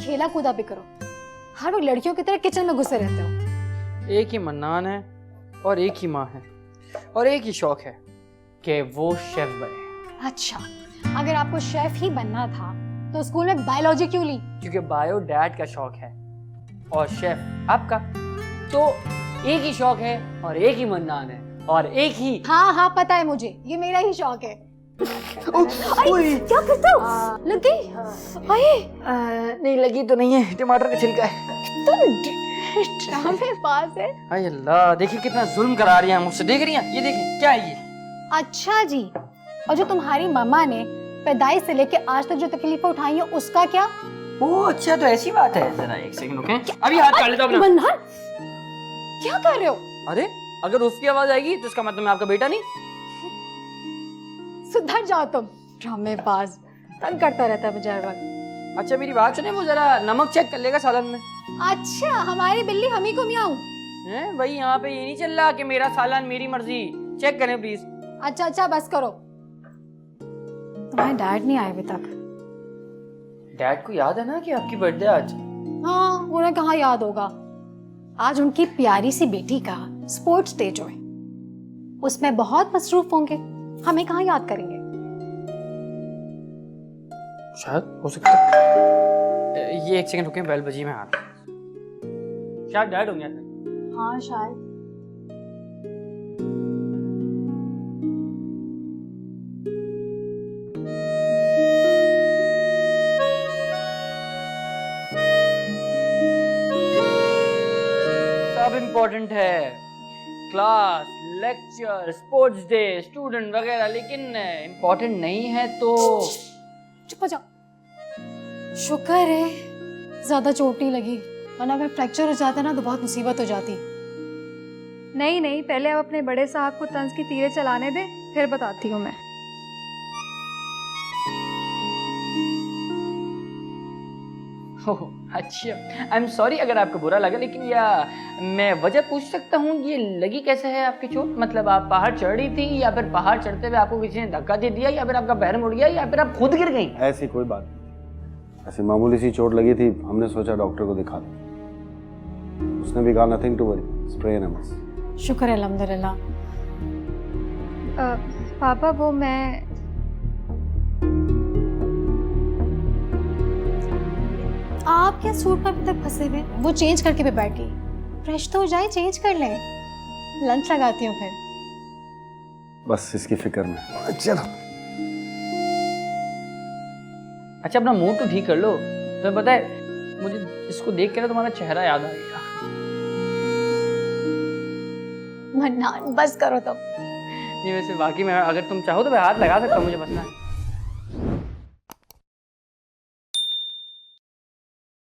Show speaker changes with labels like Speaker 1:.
Speaker 1: खेला कूदा भी करो। हर वक्त लड़कियों की तरह किचन में घुसे रहते हो।
Speaker 2: एक ही मन्नान है और एक ही माँ है और एक ही शौक है कि वो शेफ बने।
Speaker 1: अच्छा, अगर आपको शेफ ही बनना था तो स्कूल में बायोलॉजी क्यों ली?
Speaker 2: क्योंकि बायो डैड का शौक है और शेफ आपका, तो एक ही शौक है और एक ही मन्नान है और एक ही।
Speaker 1: हाँ हाँ पता है मुझे, ये मेरा ही शौक है। क्या करते हो? लग गई?
Speaker 2: नहीं लगी तो नहीं है, टमाटर का छिलका है।
Speaker 1: ड्रामे पास है।
Speaker 2: हाय अल्लाह, देखिए कितना जुल्म करा रही हैं मुझसे। देख रही हैं? ये देखें क्या है ये।
Speaker 1: अच्छा जी, और जो तुम्हारी मम्मा ने पैदाइश से लेके आज तक जो तकलीफें उठाई हैं उसका क्या?
Speaker 2: ओह अच्छा, तो ऐसी बात है। जरा एक सेकंड रुकें, अभी हाथ काट लेता हूं अपना।
Speaker 1: मन्नान, क्या कर रहे हो?
Speaker 2: अरे अगर उसकी आवाज आएगी तो इसका मतलब मैं आपका बेटा नहीं।
Speaker 1: सुधर जाओ तुम, ड्रामे बाज, तंग करता रहता है बेचारा वक्त।
Speaker 2: अच्छा मेरी बात सुने, वो जरा नमक चेक कर लेगा सालन में।
Speaker 1: अच्छा, हमारी बिल्ली हम ही को मियाऊं?
Speaker 2: हैं भाई, यहाँ पे ये नहीं चल रहा कि मेरा सालन मेरी मर्जी। चेक करें प्लीज।
Speaker 1: अच्छा अच्छा बस करो। तुम्हारे डैड नहीं आए अभी तक?
Speaker 2: डैड को याद है ना कि आपकी बर्थडे आज?
Speaker 1: हाँ, उन्हें कहाँ याद होगा। आज उनकी प्यारी सी बेटी का स्पोर्ट्स डे जो है उसमें बहुत मसरूफ होंगे, हमें कहाँ याद करेंगे।
Speaker 2: शायद हो सकता है। ये एक सेकंड रुकें, बेल बजी में आ रहा हूं। शायद डैड होंगे।
Speaker 1: हाँ शायद।
Speaker 2: सब इम्पोर्टेंट है, class, lecture, sports day, student वगैरह, लेकिन इम्पोर्टेंट नहीं है तो।
Speaker 1: चुप हो जाओ। शुक्र है ज्यादा चोट नहीं लगी, वरना अगर फ्रैक्चर हो जाता ना तो बहुत मुसीबत हो जाती।
Speaker 3: नहीं नहीं, पहले आप अपने बड़े साहब को तंज की तीरें चलाने दें, फिर बताती हूँ मैं।
Speaker 2: ओह अच्छा, आई एम सॉरी अगर आपको बुरा लगा, लेकिन या मैं वजह पूछ सकता हूँ ये लगी कैसे है आपकी चोट? मतलब आप पहाड़ चढ़ रही थी या फिर पहाड़ चढ़ते हुए आपको किसी ने धक्का दे दिया या फिर आपका पैर मुड़ गया या फिर आप खुद गिर गई?
Speaker 4: ऐसी कोई बात नहीं, ऐसी मामूली सी चोट लगी थी, हमने सोचा डॉक्टर को दिखा दें। उसने भी कहा नथिंग टू वरी, स्प्रे है बस।
Speaker 1: शुक्र है अल्हम्दुलिल्लाह।
Speaker 3: पापा वो मैं
Speaker 1: आप क्या सूट पर अभी तक फंसे हुए? वो चेंज करके भी बैठ गई। फ्रेश तो हो जाए, चेंज कर लें, लंच लगाती हूँ फिर।
Speaker 4: बस इसकी फिक्र में चलो।
Speaker 2: अच्छा अपना मूड तो ठीक कर लो। तुम्हें पता है मुझे इसको देख के ना तुम्हारा चेहरा याद आ गया।
Speaker 1: मन्नान बस करो तुम।
Speaker 2: नहीं वैसे बाकी मैं, अगर तुम चाहो तो मैं हाथ लगा सकता हूँ, मुझे बसना है।